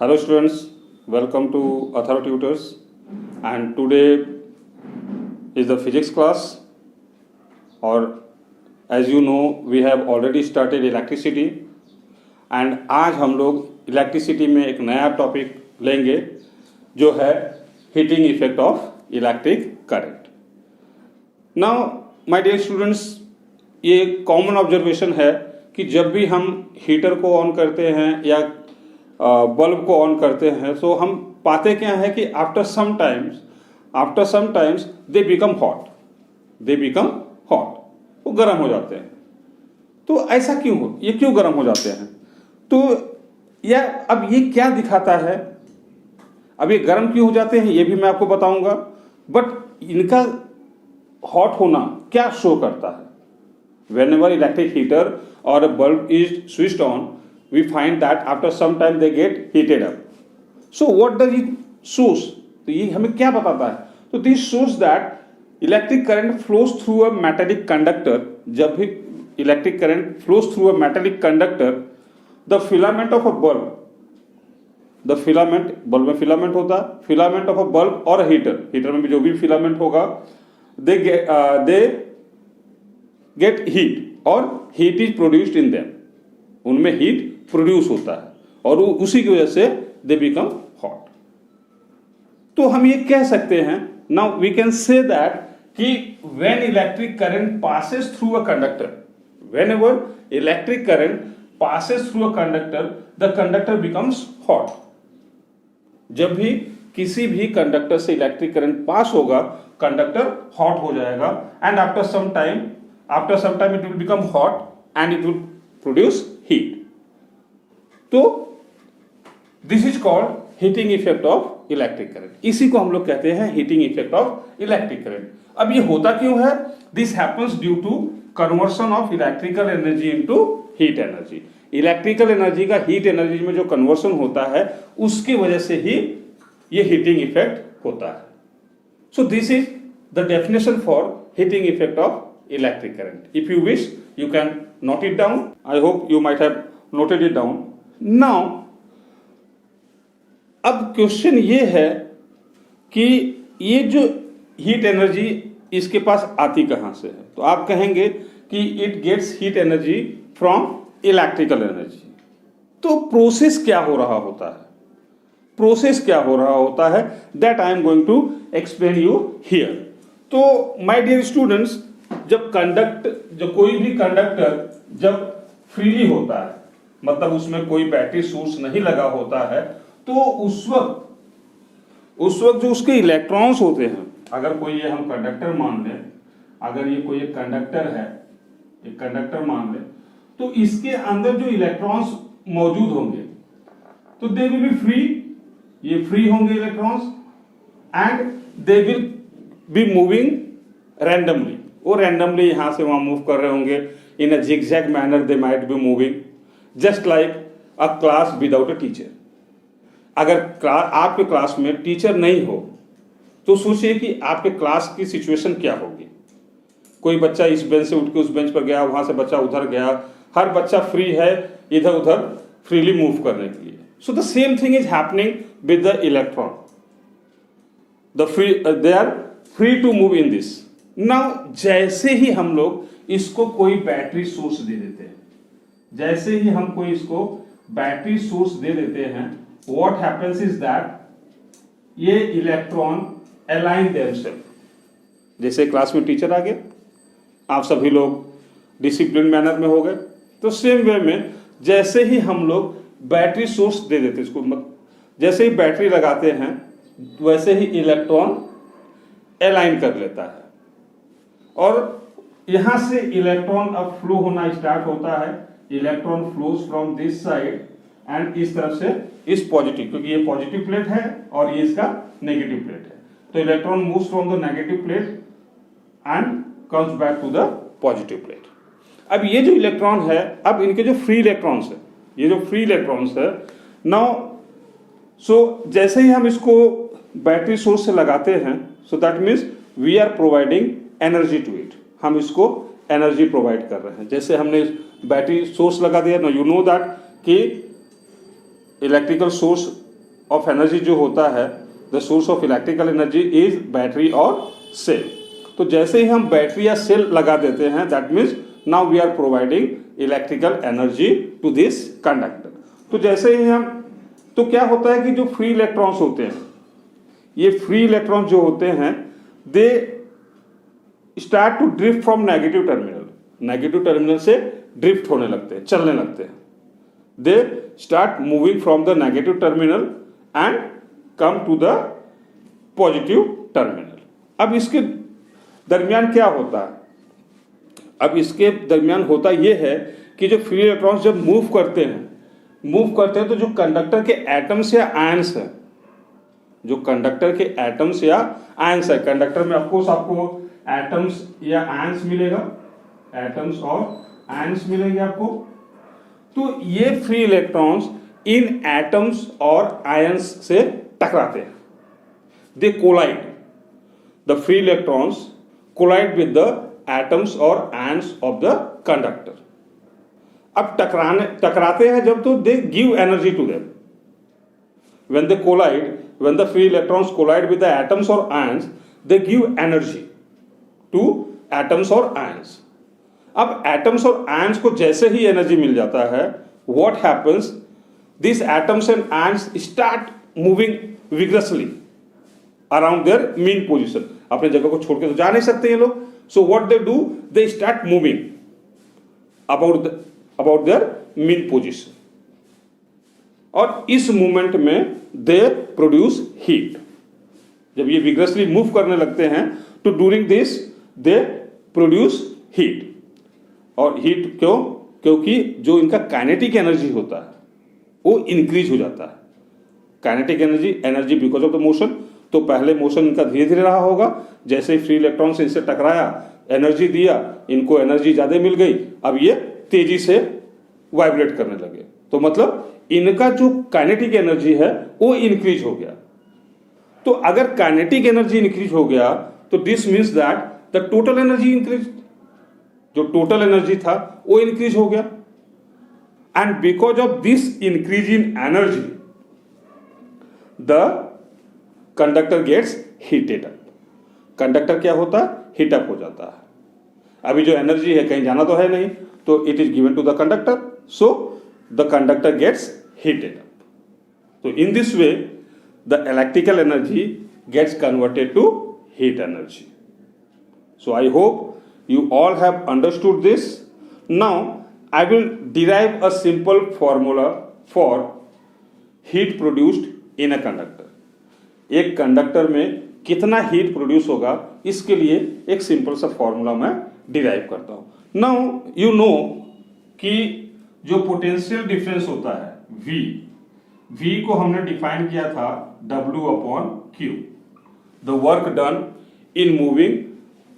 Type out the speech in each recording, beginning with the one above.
Hello students, welcome to Athar Tutors, and today is the physics class. Or as you know, we have already started electricity, and आज हम लोग electricity में एक नया topic लेंगे जो है heating effect of electric current. Now my dear students, ये कॉमन ऑब्जर्वेशन है कि जब भी हम हीटर को ऑन करते हैं या बल्ब को ऑन करते हैं तो हम पाते क्या है कि after some times they become hot, वो गर्म हो जाते हैं. तो ऐसा ये क्यों गर्म हो जाते हैं? तो अब ये क्या दिखाता है? अब ये गर्म क्यों हो जाते हैं ये भी मैं आपको बताऊंगा, बट इनका हॉट होना क्या शो करता है? Whenever electric heater or a bulb is switched on, we find that after some time they get heated up. So what does it shows? तो ये हमें क्या बताता है? तो this shows that electric current flows through a metallic conductor. जब भी electric current flows through a metallic conductor, the filament of a bulb, bulb में फिलामेंट होता है, फिलामेंट ऑफ अ बल्ब और हीटर में भी जो भी फिलामेंट होगा, they get heat और heat is produced in them. उनमें हीट प्रोड्यूस होता है और उसी की वजह से दे बिकम हॉट. तो हम ये कह सकते हैं, now we can say that कि when electric current passes through a conductor, whenever electric current passes through a conductor, the conductor becomes hot. जब भी किसी भी कंडक्टर से इलेक्ट्रिक करंट पास होगा, कंडक्टर हॉट हो जाएगा, and after some time it will become hot and it will produce heat. तो this is called heating effect of electric current. इसी को हम लोग कहते हैं heating effect of electric current. अब ये होता क्यों है? This happens due to conversion of electrical energy into heat energy. Electrical energy का हीट एनर्जी में जो कन्वर्सन होता है उसकी वजह से ही ये हीटिंग इफेक्ट होता है. So this is the definition for heating effect of electric current. If you wish, you can note it down. I hope you might have noted it down. Now, अब question ये है कि ये जो heat energy इसके पास आती कहाँ से है? तो आप कहेंगे कि it gets heat energy from electrical energy. तो प्रोसेस क्या हो रहा होता है? That I am going to explain you here. तो माय डियर स्टूडेंट्स, जब कोई भी कंडक्टर जब फ्रीली होता है, मतलब उसमें कोई बैटरी सोर्स नहीं लगा होता है, तो उस वक्त जो उसके इलेक्ट्रॉन्स होते हैं, अगर कोई ये हम कंडक्टर मान लें, अगर ये कोई एक कंडक्टर मान लें, तो इसके अंदर जो इलेक्ट्रॉन्स मौजूद होंगे तो दे विल बी फ्री, ये फ्री होंगे electrons, and they will be moving randomly. वो रैंडमली यहां से वहां मूव कर रहे होंगे. इन अ zigzag manner they might be moving, just like a class without a teacher. अगर आपके क्लास में टीचर नहीं हो तो सोचिए कि आपके क्लास की सिचुएशन क्या होगी. कोई बच्चा इस बेंच से उठ के उस बेंच पर गया, वहां से बच्चा उधर गया, हर बच्चा फ्री है इधर उधर फ्रीली मूव करने के लिए. So the same thing is happening with the electron. They are free to move in this. Now जैसे ही हम लोग इसको कोई बैटरी सोर्स दे देते हैं, व्हाट हैपेंस इज दैट ये इलेक्ट्रॉन अलाइन देमसेल्फ. जैसे क्लास में टीचर आ गए, आप सभी लोग डिसिप्लिन मैनर में हो गए, तो सेम वे में जैसे ही हम लोग बैटरी सोर्स दे देते इसको, जैसे ही बैटरी लगाते हैं वैसे ही इलेक्ट्रॉन अलाइन कर लेता है और यहां से इलेक्ट्रॉन अब फ्लो होना स्टार्ट होता है. Electron flows from this side and इस तरफ से इस पॉजिटिव, क्योंकि ये पॉजिटिव प्लेट है और ये इसका नेगेटिव प्लेट है, तो electron moves from the negative plate and comes back to the positive plate. अब ये जो इलेक्ट्रॉन है, अब इनके जो फ्री इलेक्ट्रॉन्स है, नाउ सो जैसे ही हम इसको बैटरी सोर्स से लगाते हैं, so that means we are providing energy to it. हम इसको एनर्जी प्रोवाइड कर रहे हैं. जैसे हमने बैटरी सोर्स लगा दिया, यू नो दैट कि इलेक्ट्रिकल सोर्स ऑफ एनर्जी जो होता है, the source of electrical energy is battery और सेल। तो जैसे ही हम बैटरी या सेल लगा देते हैं, that means now we are providing electrical energy to this conductor. तो जैसे ही हम, तो क्या होता है कि जो फ्री इलेक्ट्रॉन्स होते हैं, ये फ्री इलेक्ट्रॉन्स जो होते हैं, they start to drift from negative terminal, negative terminal से ड्रिफ्ट होने लगते हैं, चलने लगते हैं। They start moving from the negative terminal and come to the positive terminal. अब इसके दरमियान क्या होता है? अब इसके दरमियान होता यह है कि जो फ्री इलेक्ट्रॉन्स जब मूव करते हैं तो जो कंडक्टर के एटम्स या आयंस है, जो कंडक्टर के एटम्स या आयंस है, कंडक्टर में ऑफकोर्स आपको एटम्स या आयंस मिलेगा, एटम्स और आयंस मिलेंगे आपको। तो ये फ्री इलेक्ट्रॉन्स इन एटम्स और आयंस से टकराते हैं, they collide, the free electrons collide with the atoms और आयंस ऑफ द कंडक्टर। अब टकराते हैं जब, तो they give energy to them. When they collide, when the free electrons collide with the atoms और ions, they give energy to atoms और ions. अब atoms और आयंस को जैसे ही एनर्जी मिल जाता है, what happens, this atoms and ions start moving vigorously around there mean position. अपने जगह को छोड़ के तो जा नहीं सकते ये लोग। So what they do, they start moving about their mean position, और इस मूवमेंट में दे प्रोड्यूस हीट। जब ये विग्रसली मूव करने लगते हैं, तो during this they produce heat. और हीट क्यों? क्योंकि जो इनका काइनेटिक एनर्जी होता है वो इंक्रीज हो जाता है। Kinetic energy because of the motion. तो पहले मोशन इनका धीरे धीरे रहा होगा, जैसे ही फ्री इलेक्ट्रॉन से इनसे टकराया, एनर्जी दिया, इनको एनर्जी ज्यादा मिल गई, अब ये तेजी से वाइब्रेट करने लगे। तो मतलब इनका जो काइनेटिक एनर्जी है वो इंक्रीज हो गया। तो अगर काइनेटिक एनर्जी इंक्रीज हो गया, तो this means that the total energy increase, जो टोटल एनर्जी था वो इंक्रीज हो गया। And because of this increase in energy, the conductor gets heated up. Conductor क्या होता है? हीटअप हो जाता है। अभी जो एनर्जी है कहीं जाना तो है नहीं, तो it is given to the conductor, so the conductor gets heated up. तो in this way the electrical energy gets converted to heat energy. So I hope you all have understood this. Now I will derive a simple formula for heat produced in a conductor. एक conductor में कितना heat produce होगा, इसके लिए एक simple सा formula मैं derive करता हूं। नाउ यू नो कि जो पोटेंशियल डिफरेंस होता है V को हमने डिफाइन किया था W/Q, the work done in moving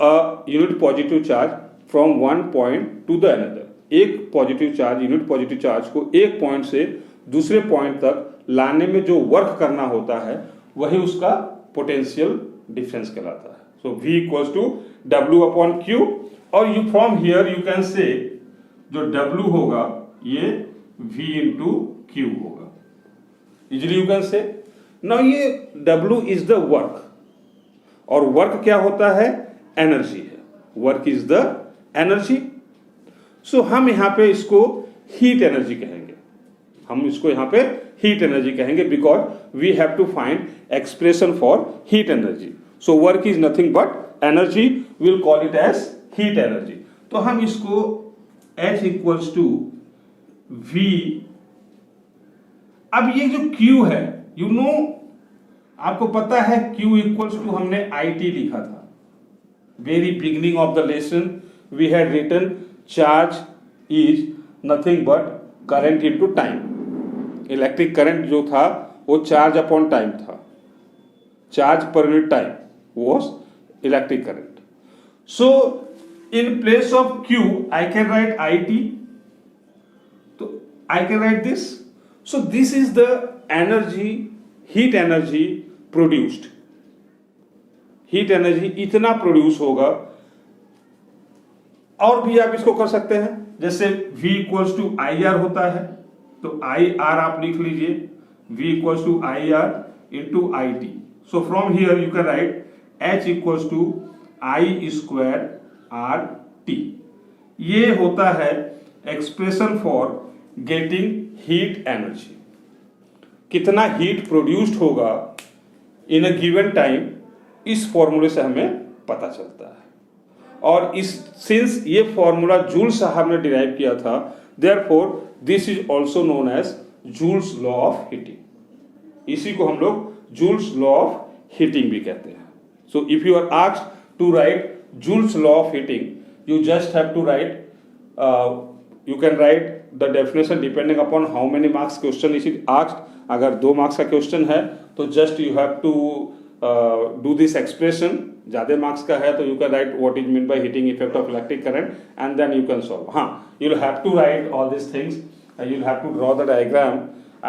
a unit positive charge from one point to the another। एक positive charge, unit positive charge को एक पॉइंट से दूसरे पॉइंट तक लाने में जो वर्क करना होता है, वही उसका पोटेंशियल डिफरेंस कहलाता है। सो V इक्वल्स टू W/Q, और you from here you can say जो W होगा ये V इंटू Q होगा। Easily you can say. Now ये W इज द वर्क, और वर्क क्या होता है? एनर्जी है। Work is the energy. So हम यहां पे इसको हीट एनर्जी कहेंगे, हम इसको यहां पे हीट एनर्जी कहेंगे, because we have to find expression for heat energy. So work is nothing but energy, will call it as heat energy. तो हम इसको H इक्वल्स टू V। अब ये जो Q है, यू नो, आपको पता है Q इक्वल्स टू हमने IT लिखा था। Very beginning of the lesson we had written charge is nothing but current into time। Electric current जो था वो चार्ज अपॉन टाइम था, charge per unit time was electric current। So in place of Q I can write IT, so I can write this। So this is the energy, heat energy produced। Heat energy इतना produce होगा। और भी आप इसको कर सकते हैं, जैसे V इक्वल्स टू IR होता है, तो IR आप लिख लीजिए, V equals to IR into IT. So from here you can write H equals to I square RT. ये होता है expression for getting heat energy. कितना हीट प्रोड्यूस्ड होगा इन अ गिवन टाइम, इस फॉर्मूले से हमें पता चलता है। और इस सिंस ये फॉर्मूला जूल साहब ने डिराइव किया था, therefore this is also known as Joule's law of heating. इसी को हम लोग जूल्स लॉ ऑफ हीटिंग भी कहते हैं। So if you are asked to write Joule's law of heating, you just have to write, you can write the definition depending upon how many marks question is it asked. अगर 2 marks का question है तो just you have to do this expression. ज़्यादा marks का है तो you can write what is meant by heating effect of electric current and then you can solve. हाँ, you'll have to write all these things. You'll have to draw the diagram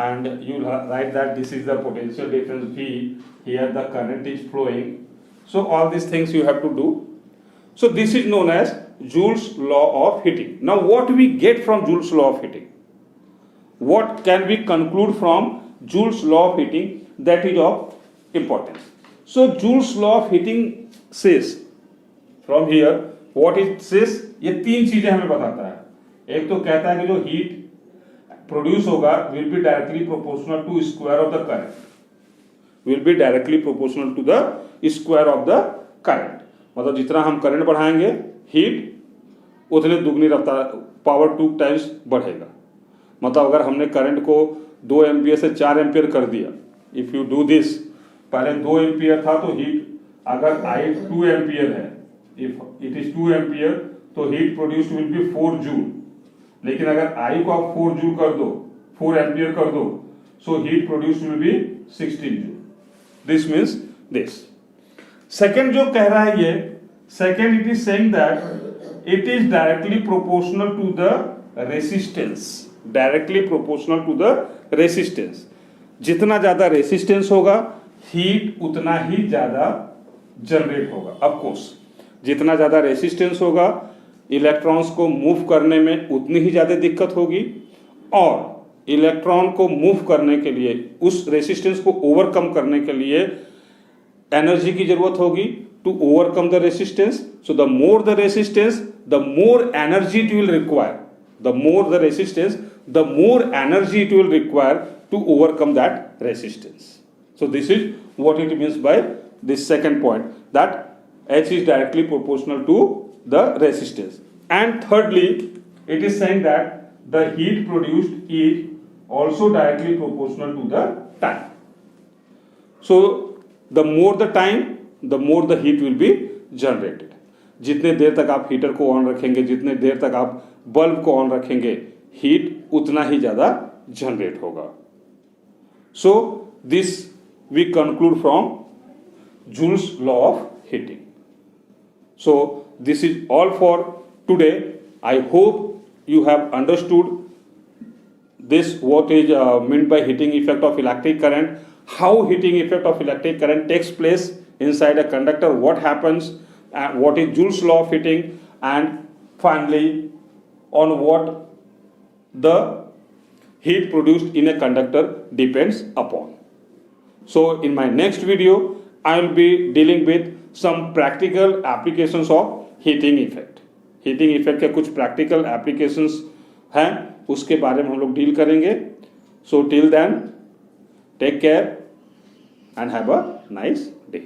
and you'll write that this is the potential difference V. Here the current is flowing. So all these things you have to do. So this is known as Joule's law of heating. Now what we get from Joule's law of heating? What can we conclude from Joule's law of heating that is of importance? So Joule's law of heating says, from here what it says, ये 3 चीजें हमें बताता है। एक तो कहता है कि जो हीट प्रोड्यूस होगा will be directly proportional to square of the current. Will be directly proportional to the square of the current. मतलब जितना हम करंट बढ़ाएंगे हीट उतने दुगनी रफ्तार पावर 2 टाइम्स बढ़ेगा। मतलब अगर हमने करंट को 2 एम्पियर से 4 एम्पियर कर दिया, इफ यू डू दिस, पहले 2 एम्पियर था तो हीट अगर I 2 एम्पियर है, इफ इट इज 2 एम्पियर तो heat produced will B 4 joule. लेकिन अगर I को आप 4 जूल कर दो, 4 एम्पियर कर दो, so heat produced will be 16 joule. This means this. Second जो कह रहा है ये, second it is saying that it is directly proportional to the resistance. Directly proportional to the resistance. जितना ज्यादा रेसिस्टेंस होगा हीट उतना ही ज्यादा जनरेट होगा। ऑफ कोर्स जितना ज्यादा रेसिस्टेंस होगा इलेक्ट्रॉन्स को मूव करने में उतनी ही ज्यादा दिक्कत होगी, और इलेक्ट्रॉन को मूव करने के लिए, उस रेसिस्टेंस को ओवरकम करने के लिए एनर्जी की जरूरत होगी to overcome the resistance. So the more the resistance the more energy it will require, the more the resistance the more energy it will require to overcome that resistance. So this is what it means by this second point, that H is directly proportional to the resistance. And thirdly it is saying that the heat produced is also directly proportional to the time. So the more the time, the more the heat will be generated. जितने देर तक आप heater को on रखेंगे, जितने देर तक आप bulb को on रखेंगे, हीट उतना ही ज्यादा जनरेट होगा। So this we conclude from Joule's law of heating. So this is all for today. I hope you have understood this, what is meant by heating effect of electric current, how heating effect of electric current takes place inside a conductor, what happens, and what is Joule's law of heating, and finally on what the heat produced in a conductor depends upon. So in my next video I will be dealing with some practical applications of heating effect. heating effect के कुछ practical applications हैं, उसके बारे में हम लोग deal करेंगे। So till then take care and have a nice day.